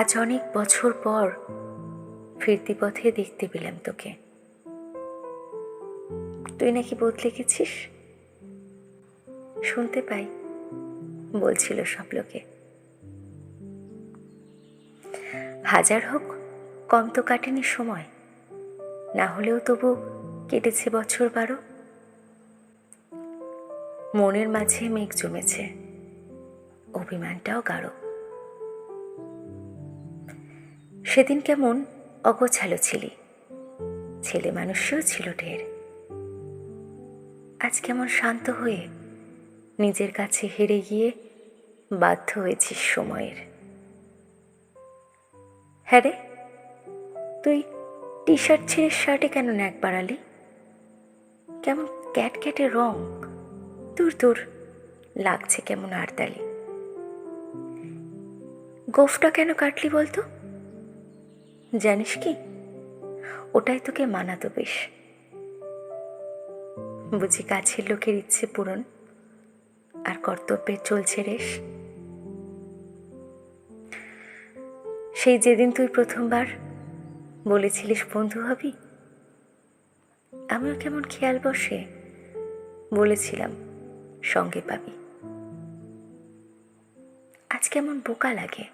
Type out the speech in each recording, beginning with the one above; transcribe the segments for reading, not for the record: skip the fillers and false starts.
আজ অনেক বছর পর ফিরতি পথে দেখতে পেলাম তোকে। তুই নাকি বদলে গেছিস, শুনতে পাই, বলছিল সব লোকে। হাজার হোক, কম তো কাটেনি সময়, না হলেও তবু কেটেছে বছর 12। মনের মাঝে মেঘ জমেছে, অভিমানটাও গাঢ়। সেদিন কেমন অগোছালো ছিলি, ছেলে মানুষও ছিল ঢের। আজ কেমন শান্ত হয়ে নিজের কাছে হেরে গিয়ে বাধ্য হয়েছিস সময়ের। হ্যাঁ রে, তুই টি শার্ট ছেড়ে শার্টে কেন ন্যাক বাড়ালি? কেমন ক্যাটক্যাটে রং, দূর দূর লাগছে কেমন আরতালি। গোফটা কেন কাটলি বলতো? জানিস কি, ওটাই তোকে মানাতো বেশ। বুঝি কাছের লোকের ইচ্ছে পূরণ আর কর্তব্যের চলছে রেশ। সেই যেদিন তুই প্রথমবার বলেছিলিস বন্ধু হবি, আমিও কেমন খেয়াল বসে বলেছিলাম সঙ্গে পাবি। আজ কেমন বোকা লাগে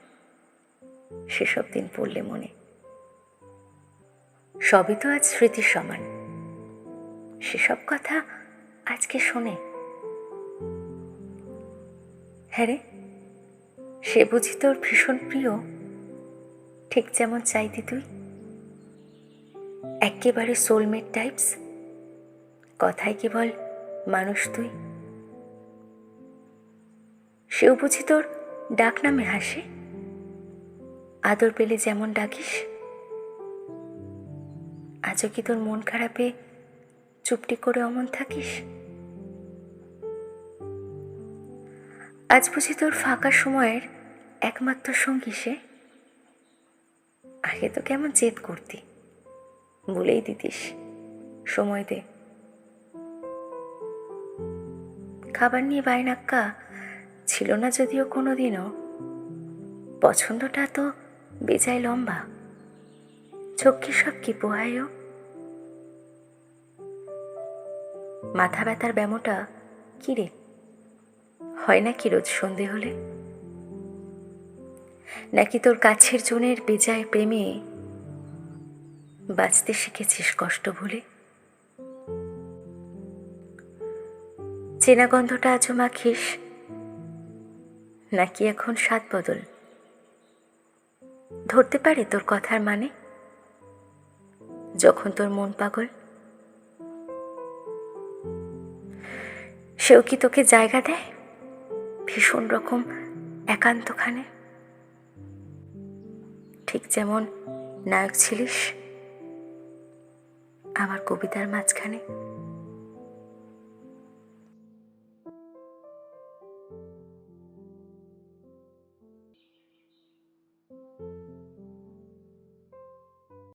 সেসব দিন পড়লে মনে। সবই তো আজ স্মৃতির সমান, সেসব কথা আজকে শোনে। হ্যাঁ রে, সে বুঝি তোর ভীষণ প্রিয়, ঠিক যেমন চাইতি তুই, একেবারে সোলমেট টাইপস। কথায় কেবল মানুষ তুই। সেও বুঝি তোর ডাক নামে হাসে, আদর পেলে যেমন ডাকিস। আজও কি তোর মন খারাপে চুপটি করে অমন থাকিস? আজ বুঝি তোর ফাঁকা সময়ের একমাত্র সঙ্গী সে? আগে তো কেমন জেদ করতি, বলেই দিতিস সময় দে। খাবার নিয়ে বায়নাক্কা ছিল না যদিও কোনোদিনও, পছন্দটা তো বেজায় লম্বা, চোখে সব কি পোহায়ও। মাথা ব্যথার ব্যামোটা কি রে, হয় নাকি রোজ সন্ধে হলে? নাকি তোর কাছের জনের বেজায় প্রেমে বাঁচতে শিখেছিস কষ্ট ভুলে? চেনা গন্ধটা আজও মাখিস, নাকি এখন স্বাদ বদল? ধরতে পারে তোর কথার মানে যখন তোর মন পাগল? সেও কি তোকে জায়গা দেয় ভীষণ রকম একান্তখানে? ঠিক যেমন নায়ক ছিলিস আমার কবিতার মাঝখানে।